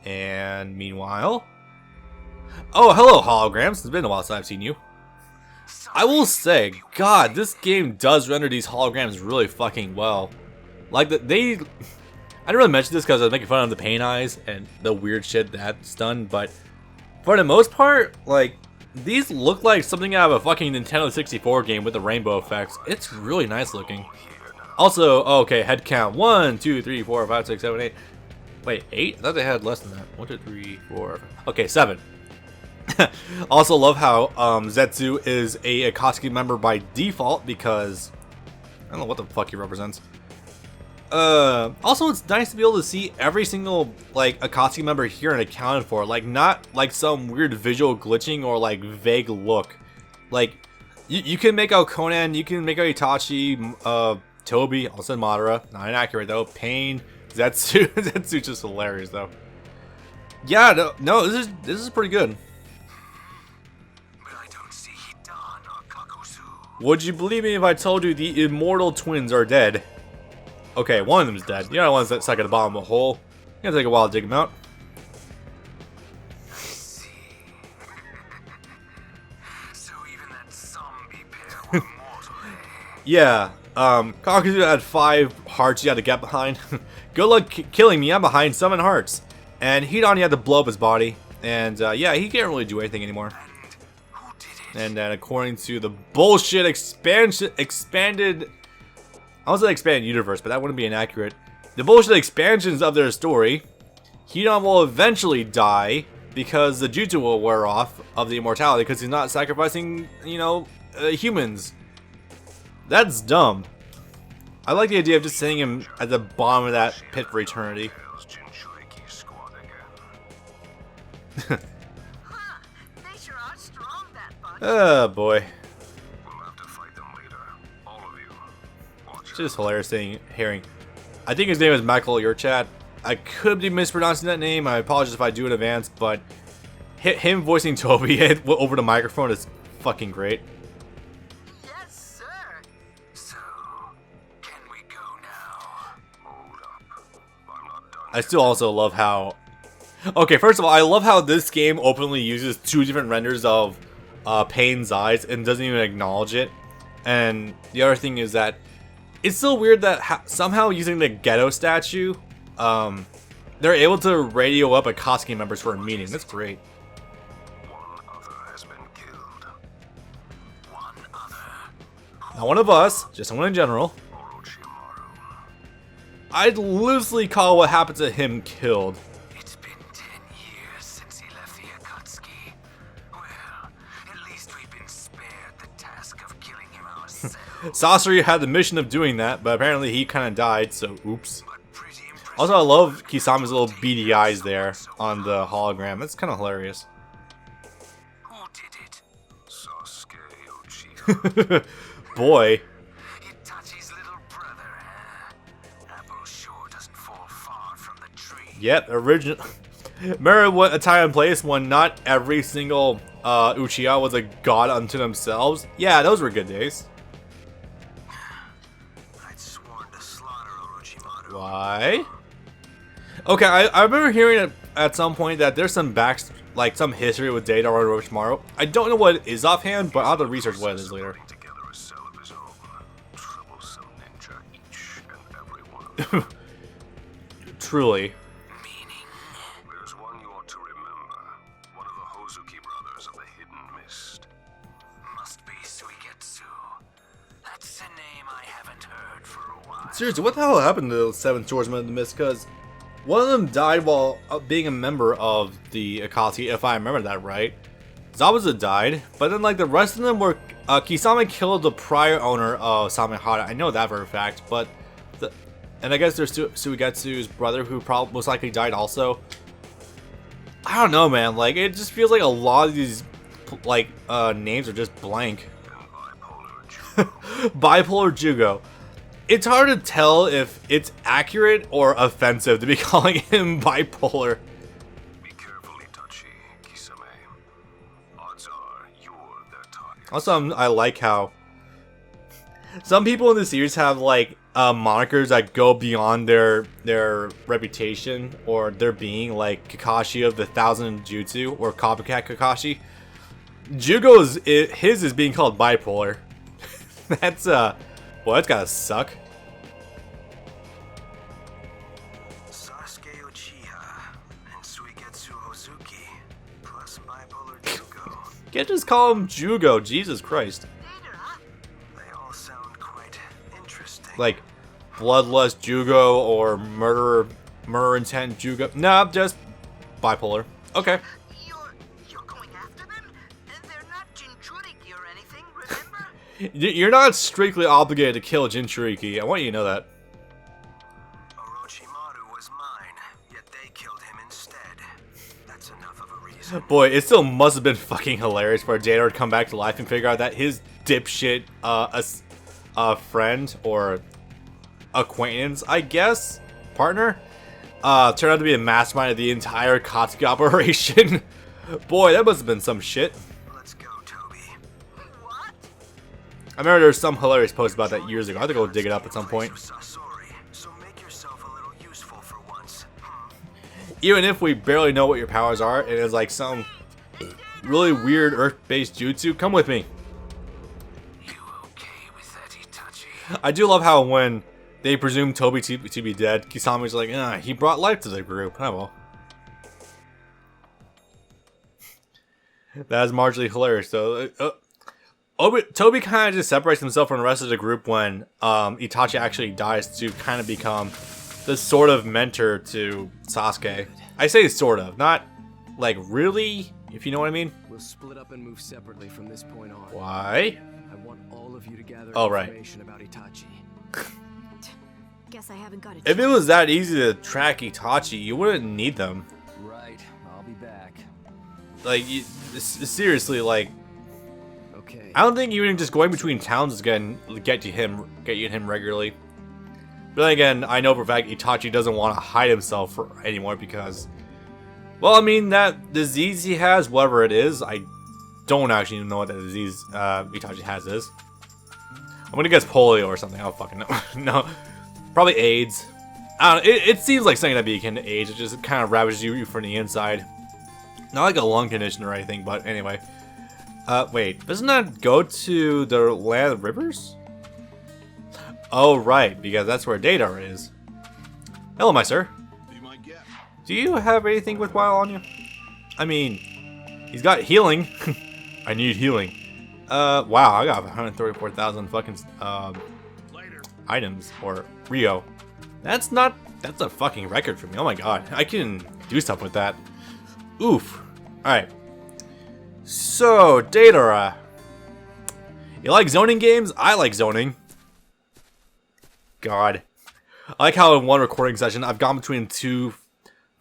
And meanwhile... Oh, hello, holograms. It's been a while since I've seen you. I will say, God, this game does render these holograms really fucking well. Like, I didn't really mention this because I was making fun of the pain eyes and the weird shit that's done, but for the most part, like, these look like something out of a fucking Nintendo 64 game with the rainbow effects. It's really nice looking. Also, okay, head count. 1, 2, 3, 4, 5, 6, 7, 8. Wait, 8? I thought they had less than that. 1, 2, 3, 4. Okay, 7. Also love how Zetsu is a Akatsuki member by default because I don't know what the fuck he represents. Also, it's nice to be able to see every single like Akatsuki member here and accounted for, like not like some weird visual glitching or like vague look. Like you can make out Conan, you can make out Itachi, Toby, also Madara. Not inaccurate though. Pain, Zetsu, Zetsu's just hilarious though. Yeah, no, this is pretty good. Would you believe me if I told you the immortal twins are dead? Okay, one of them is dead. The other one's stuck at the bottom of a hole. It's gonna take a while to dig him out. So even that zombie pair were mortal. Yeah, Kakuzu had 5 hearts you had to get behind. Good luck killing me, I'm behind 7 hearts. And Hidani had to blow up his body. And yeah, he can't really do anything anymore. And then according to the bullshit expanded... I was gonna expand universe, but that wouldn't be inaccurate. The bullshit expansions of their story, Hidon will eventually die because the jutsu will wear off of the immortality because he's not sacrificing, you know, humans. That's dumb. I like the idea of just sending him at the bottom of that pit for eternity. Oh boy. It's just hilarious hearing. I think his name is Michael, your chat. I could be mispronouncing that name. I apologize if I do in advance, but him voicing Toby over the microphone is fucking great. Yes, sir. So, can we go now? Hold up. I'm not done. I still also love how... Okay, first of all, I love how this game openly uses 2 different renders of Pain's eyes and doesn't even acknowledge it. And the other thing is that it's still weird that somehow using the ghetto statue, they're able to radio up Akatsuki members for a meeting. That's great. One other has been killed. One other. Not one of us, just someone in general. Orochimaru. I'd loosely call what happened to him killed. It's been 10 years since he left the Akatsuki. Well, at least we've been spared the task of killing him ourselves. Sasori had the mission of doing that, but apparently he kind of died, so oops. Also, I love Kisama's little beady eyes there on the hologram. That's kind of hilarious. Who did it? Sasuke Uchiha. Boy. Itachi's little brother, huh? Apple sure doesn't fall far from the tree. Yep, original. Remember what a time and place when not every single Uchiha was a god unto themselves? Yeah, those were good days. I'd sworn to slaughter Orochimaru. Why? Okay, I remember hearing at some point that there's some some history with Deidara and Orochimaru. I don't know what it is offhand, but I'll have to research what it is later. Together a cell of his own. Troublesome ninja, each and every one of them. Truly. Meaning? There's one you ought to remember. One of the Hozuki brothers of the Hidden Mist. Must be Suigetsu. That's a name I haven't heard for a while. Seriously, what the hell happened to the 7 Swordsmen of the Mist? Because one of them died while being a member of the Akatsuki, if I remember that right. Zabuza died, but then like the rest of them were... Kisame killed the prior owner of Samehara. I know that for a fact, but... And I guess there's Suigetsu's brother who probably most likely died also. I don't know, man. Like, it just feels like a lot of these like names are just blank. Bipolar Jugo. It's hard to tell if it's accurate or offensive to be calling him bipolar. Be careful, Itachi, Kisame. Odds are you're their target. Also, I like how some people in the series have like monikers that go beyond their reputation or their being, like Kakashi of the Thousand Jutsu or Copycat Kakashi. Jugo's his is being called bipolar. That's well, that's gotta suck. Sasuke Uchiha and Suigetsu Hozuki plus bipolar Jugo. Can't just call him Jugo, Jesus Christ. They all sound quite interesting. Like bloodlust Jugo or murder intent Jugo. Nah, just bipolar. Okay. You're going after them? They're not Jinchuriki or anything, remember? You're not strictly obligated to kill Jinchuriki. I want you to know that. Orochimaru was mine, yet they killed him instead. That's enough of a reason. Boy, it still must have been fucking hilarious for Deidara to come back to life and figure out that his dipshit a friend or acquaintance, I guess, partner, turned out to be a mastermind of the entire Katsuki operation. Boy, that must have been some shit. Let's go, Toby. What? I remember there was some hilarious post about that years ago. I have to go dig it up at some point. Sorry, so make yourself a little useful for once. Even if we barely know what your powers are, and it's like some really weird Earth-based jutsu, come with me. You okay with that, Itachi? I do love how when they presume Toby to be dead, Kisami's like, he brought life to the group. Oh well. That is marginally hilarious, though. Toby kind of just separates himself from the rest of the group when Itachi actually dies to kind of become the sort of mentor to Sasuke. I say sort of, not like really, if you know what I mean. We'll split up and move separately from this point on. Why? I want all of you to gather Right. information about Itachi. Guess I haven't got it. If it was that easy to track Itachi, you wouldn't need them. Right, I'll be back. Like, seriously, like, Okay. I don't think even just going between towns is gonna get you and him regularly. But then again, I know for a fact Itachi doesn't want to hide himself anymore because, well, I mean, that disease he has, whatever it is, I don't actually even know what that disease Itachi has is. I'm gonna guess polio or something. I don't fucking know. No, probably AIDS. I don't know. It seems like something that'd be akin to AIDS. It just kind of ravages you from the inside. Not like a lung condition or anything, but anyway. Wait, doesn't that go to the land of rivers? Oh, right, because that's where Deidara is. Hello, my sir. Do you have anything worthwhile on you? I mean, he's got healing. I need healing. Wow, I got 134,000 fucking items or Rio. That's a fucking record for me. Oh my god, I can do stuff with that. Oof. All right. So, Deidara. You like zoning games? I like zoning. God. I like how in one recording session, I've gone between two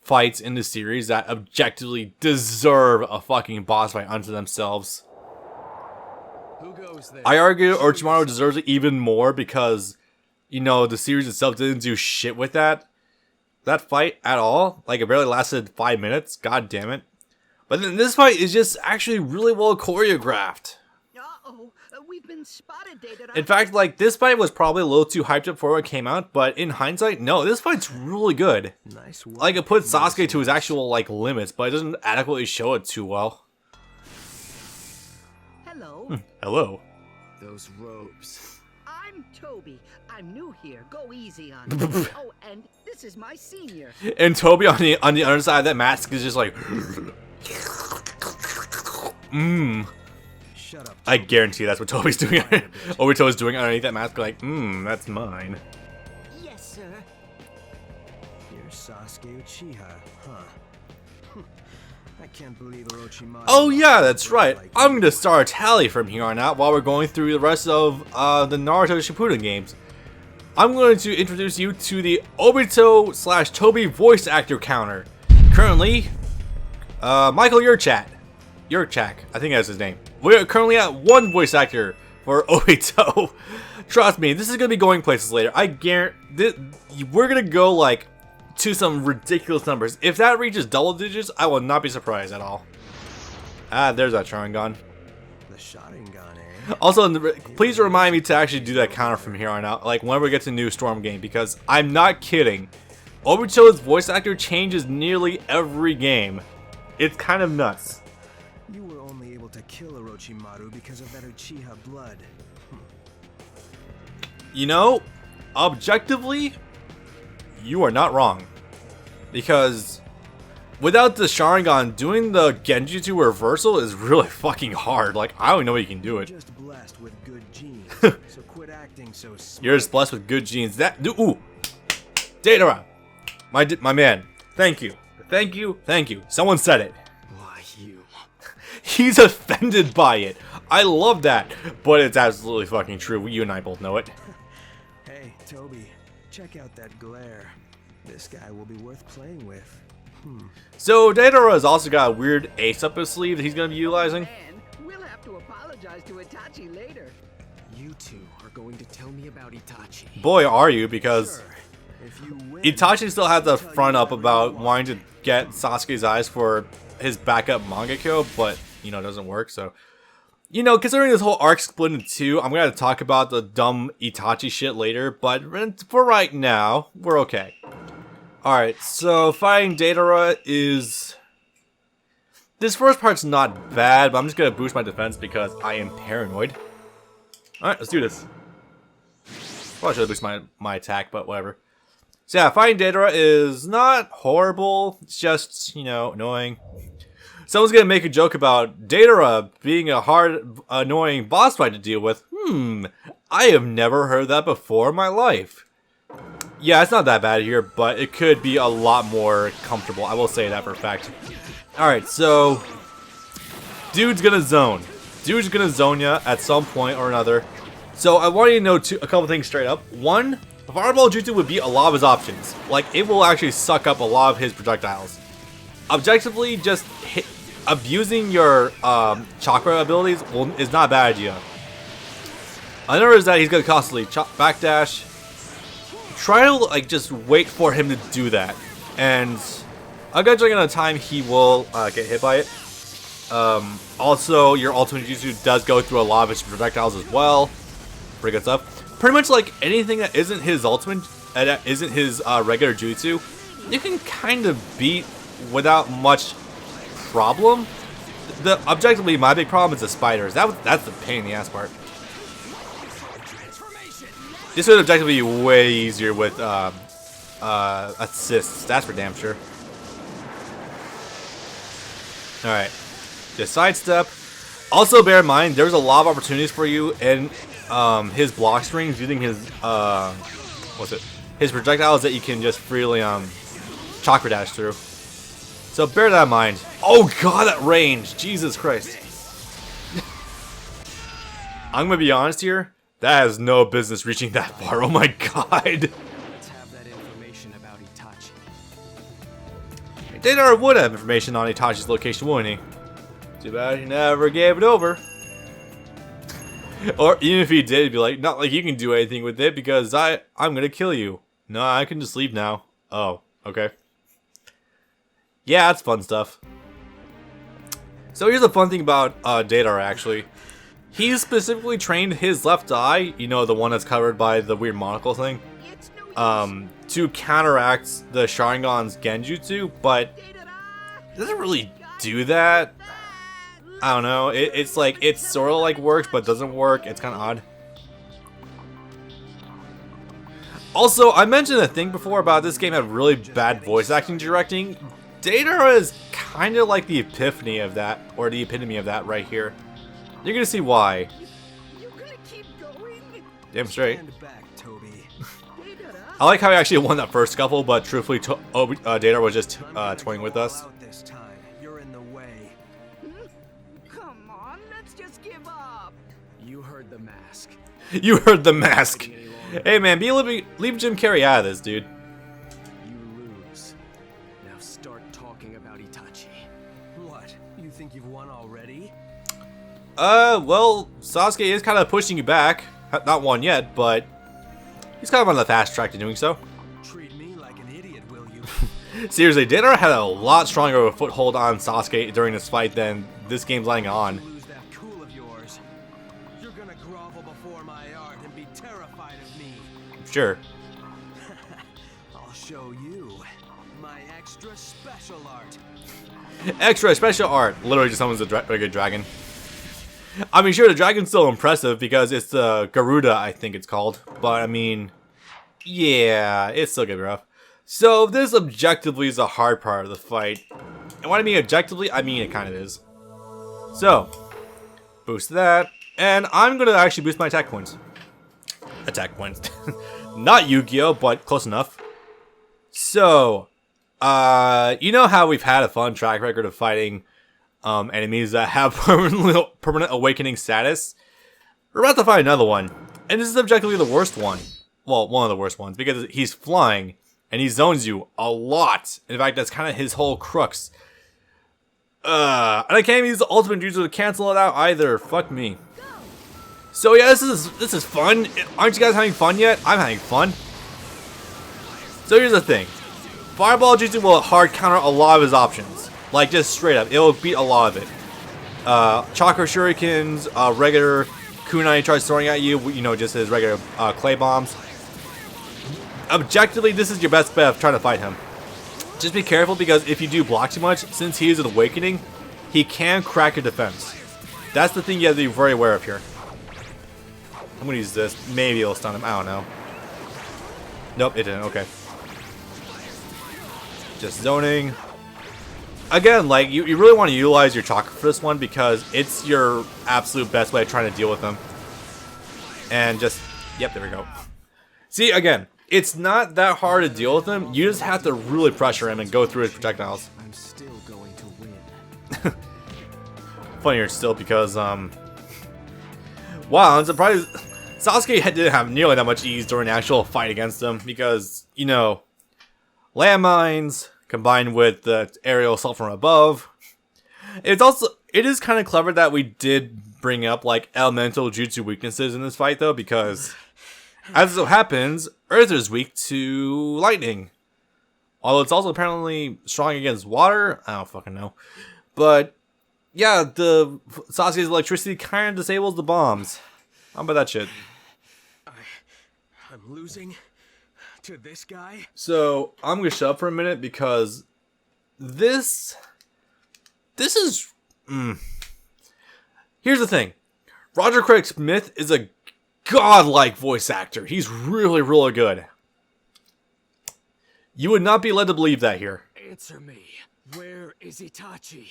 fights in the series that objectively deserve a fucking boss fight unto themselves. Who goes there? I argue Orochimaru deserves it even more because, you know, the series itself didn't do shit with that fight at all. Like, it barely lasted 5 minutes. God damn it. But then this fight is just actually really well choreographed. Uh-oh, we've been spotted, Deidara. In fact, like, this fight was probably a little too hyped up for when it came out, but in hindsight, no, this fight's really good. Nice work. Like, it puts Sasuke to his actual, like, limits, but it doesn't adequately show it too well. Hello, Hello. Those robes. I'm Toby. I'm new here. Go easy on me. Oh, and this is my senior. And Toby on the other side of that mask is just like, Shut up. I guarantee that's what Toby's doing. Obito's doing underneath that mask, like, that's mine. Yes, sir. You're Sasuke Uchiha, huh? I can't believe Orochimaru. Oh yeah, that's right. I'm gonna start a tally from here on out while we're going through the rest of the Naruto Shippuden games. I'm going to introduce you to the Obito / Toby voice actor counter. Currently, Michael Yurchak, I think that's his name. We're currently at 1 voice actor for Obito. Trust me, this is gonna be going places later. I guarantee we're gonna go like to some ridiculous numbers. If that reaches double digits, I will not be surprised at all. Ah, there's that Sharingan. The Sharingan, eh? Also, please remind me to actually do that counter from here on out, like whenever we get to a new Storm game, because I'm not kidding. Obito's voice actor changes nearly every game. It's kind of nuts. You were only able to kill Orochimaru because of that Uchiha blood. You know, objectively, you are not wrong. Because without the Sharingan, doing the Genjutsu reversal is really fucking hard. Like, I don't know if you can do it. Just blessed with good genes, so quit acting so smart. You're just blessed with good genes. Ooh, Deidara, my man. Thank you. Thank you. Thank you. Someone said it. Why you? He's offended by it. I love that. But it's absolutely fucking true. You and I both know it. Hey, Toby, check out that glare. This guy will be worth playing with. So Deidara has also got a weird ace up his sleeve that he's going to be utilizing. Man, we'll have to apologize to Itachi later. You two are going to tell me about Itachi. Boy, are you, because Sure. If you win, Itachi still had the I'll tell you front up about about what you wanting to get Sasuke's eyes for his backup Mangekyo, but, you know, it doesn't work, so. You know, considering this whole arc split in two, I'm going to talk about the dumb Itachi shit later, but for right now, we're okay. Alright, so fighting Deidara is... This first part's not bad, but I'm just going to boost my defense because I am paranoid. Alright, let's do this. Probably should have boosted my attack, but whatever. So yeah, fighting Deidara is not horrible, it's just, you know, annoying. Someone's going to make a joke about Deidara being a hard, annoying boss fight to deal with. I have never heard that before in my life. Yeah, it's not that bad here, but it could be a lot more comfortable. I will say that for a fact. Alright, so... Dude's gonna zone. Dude's gonna zone ya at some point or another. So I want you to know a couple things straight up. One, Fireball Jutsu would beat a lot of his options. Like, it will actually suck up a lot of his projectiles. Objectively, just abusing your chakra abilities is not a bad idea. Another is that he's gonna constantly backdash. Try to like just wait for him to do that, and eventually in a time he will get hit by it. Also, your ultimate jutsu does go through a lot of his projectiles as well. Pretty good stuff. Pretty much like anything that isn't his ultimate, that isn't his regular jutsu, you can kind of beat without much problem. Objectively, my big problem is the spiders. That's the pain in the ass part. This would objectively be way easier with assists. That's for damn sure. Alright. Just sidestep. Also bear in mind, there's a lot of opportunities for you in his block strings using his his projectiles that you can just freely chakra dash through. So bear that in mind. Oh god, that range! Jesus Christ. I'm gonna be honest here. That has no business reaching that far. Oh my god. Let's have that information about Itachi. Deidara would have information on Itachi's location, wouldn't he? Too bad he never gave it over. Or even if he did, he'd be like, not like you can do anything with it because I'm gonna kill you. No, I can just leave now. Oh, okay. Yeah, that's fun stuff. So here's the fun thing about Deidara actually. He specifically trained his left eye, you know, the one that's covered by the weird monocle thing, to counteract the Sharingan's Genjutsu, but it doesn't really do that. I don't know, it's like, it sort of like works, but doesn't work. It's kind of odd. Also, I mentioned a thing before about this game had really bad voice acting directing. Deidara is kind of like the epiphany of that, or the epitome of that right here. You're gonna see why. You gonna keep going? Damn straight. Stand back, Toby. I like how he actually won that first scuffle, but truthfully, Deidara was just toying with us. Out this time. You're in the way. Come on, let's just give up. You heard the mask. You heard the mask. Hey man, leave Jim Carrey out of this, dude. You lose. Now start talking about Itachi. What? You think you've won already? Well, Sasuke is kind of pushing you back. Not one yet, but he's kind of on the fast track to doing so. Treat me like an idiot, will you? Seriously, Deidara had a lot stronger of a foothold on Sasuke during this fight than this game's letting on. Lose that cool of yours. You're gonna Sure. I'll show you my extra special art. Extra special art. Literally just summons a regular dragon. I mean, sure, the dragon's still impressive because it's the Garuda, I think it's called. But, I mean, yeah, it's still gonna be rough. So, this objectively is the hard part of the fight. And what I mean objectively, I mean it kind of is. So, boost that. And I'm gonna actually boost my attack points. Attack points. Not Yu-Gi-Oh, but close enough. So, you know how we've had a fun track record of fighting enemies that have permanent awakening status? We're about to fight another one. And this is objectively the worst one. Well, one of the worst ones, because he's flying, and he zones you a lot. In fact, that's kind of his whole crux. And I can't use the ultimate jutsu to cancel it out either. Fuck me. So yeah, this is fun. Aren't you guys having fun yet? I'm having fun. So here's the thing. Fireball jutsu will hard counter a lot of his options. Like, just straight up. It will beat a lot of it. Chakra shurikens, regular kunai tries throwing at you, you know, just his regular clay bombs. Objectively, this is your best bet of trying to fight him. Just be careful, because if you do block too much, since he is an awakening, he can crack your defense. That's the thing you have to be very aware of here. I'm gonna use this. Maybe it'll stun him. I don't know. Nope, it didn't. Okay. Just zoning. Again, like, you really want to utilize your chakra for this one, because it's your absolute best way of trying to deal with them. And just... Yep, there we go. See, again, it's not that hard to deal with him. You just have to really pressure him and go through his projectiles. I'm still going to win. Funnier still because, wow, I'm surprised Sasuke didn't have nearly that much ease during the actual fight against him, because, you know, landmines combined with the aerial assault from above. It is kind of clever that we did bring up, like, elemental jutsu weaknesses in this fight, though, because, as it so happens, Earth is weak to lightning. Although it's also apparently strong against water. I don't fucking know. But, yeah, the Sasuke's electricity kind of disables the bombs. How about that shit? I'm losing to this guy. So, I'm gonna shut up for a minute, because this is... Here's the thing. Roger Craig Smith is a godlike voice actor. He's really, really good. You would not be led to believe that here. Answer me. Where is Itachi?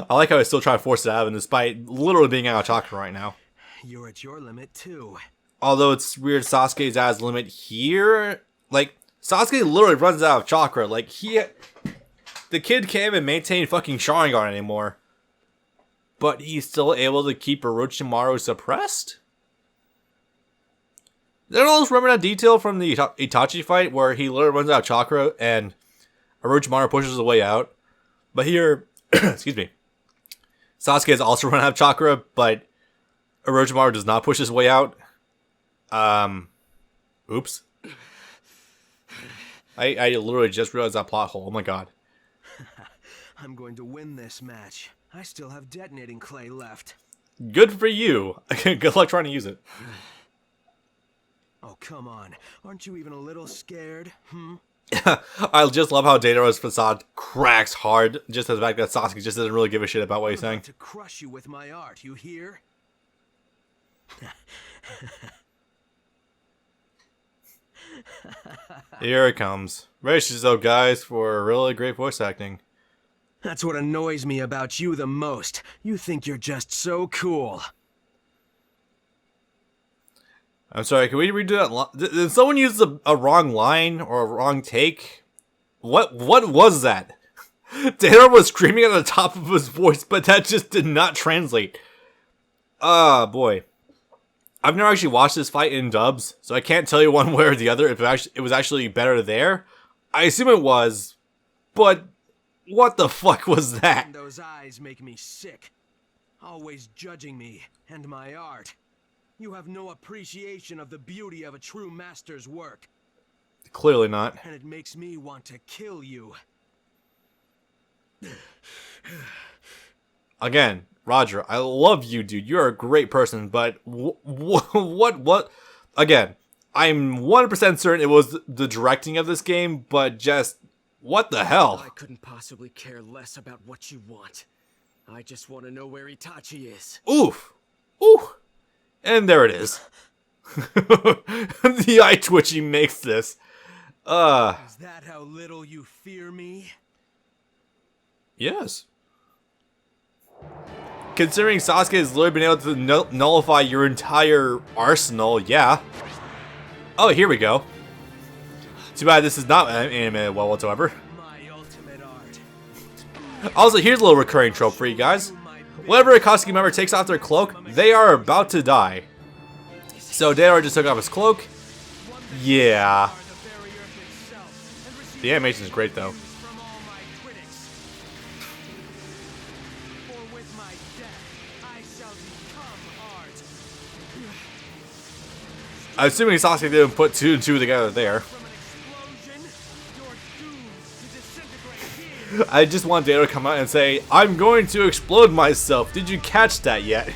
I like how I still try to force it out of him, despite literally being out of chakra right now. You're at your limit too. Although it's weird, Sasuke's at his limit here. Like, Sasuke literally runs out of chakra. Like, the kid can't even maintain fucking Sharingan anymore. But he's still able to keep Orochimaru suppressed? Did anyone else remember that detail from the Itachi fight where he literally runs out of chakra and Orochimaru pushes his way out? But here, excuse me, Sasuke has also run out of chakra, but Orochimaru does not push his way out. Oops. I literally just realized that plot hole. Oh my god. I'm going to win this match. I still have detonating clay left. Good for you. Good luck trying to use it. Oh, come on. Aren't you even a little scared? I just love how Deidara's facade cracks hard. Just the fact that Sasuke just doesn't really give a shit about what he's saying. To crush you with my art, you hear? Here it comes. Brace yourself, guys, for really great voice acting. That's what annoys me about you the most. You think you're just so cool. I'm sorry, can we redo that? Did someone use a wrong line or a wrong take? What was that? Deidara was screaming at the top of his voice, but that just did not translate. Ah, boy. I've never actually watched this fight in dubs, so I can't tell you one way or the other if it was actually better there. I assume it was, but what the fuck was that? Those eyes make me sick. Always judging me and my art. You have no appreciation of the beauty of a true master's work. Clearly not. And it makes me want to kill you. Again, Roger, I love you, dude. You're a great person, but what? Again, I'm 100% certain it was the directing of this game, but just what the hell? I couldn't possibly care less about what you want. I just want to know where Itachi is. Oof. Ooh. And there it is. The eye twitching makes this. Is that how little you fear me? Yes. Considering Sasuke has literally been able to nullify your entire arsenal, yeah. Oh, here we go. Too bad this is not animated well whatsoever. My ultimate art. Also, here's a little recurring trope for you guys. Whenever a Akatsuki member takes off their cloak, they are about to die. So Deidara just took off his cloak. Yeah. The animation is great though. I'm assuming Sasuke didn't put 2 and 2 together there. I just want Deidara to come out and say, I'm going to explode myself. Did you catch that yet?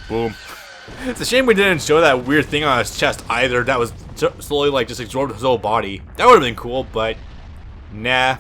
Boom. It's a shame we didn't show that weird thing on his chest either that was slowly like just absorbed his whole body. That would have been cool, but nah.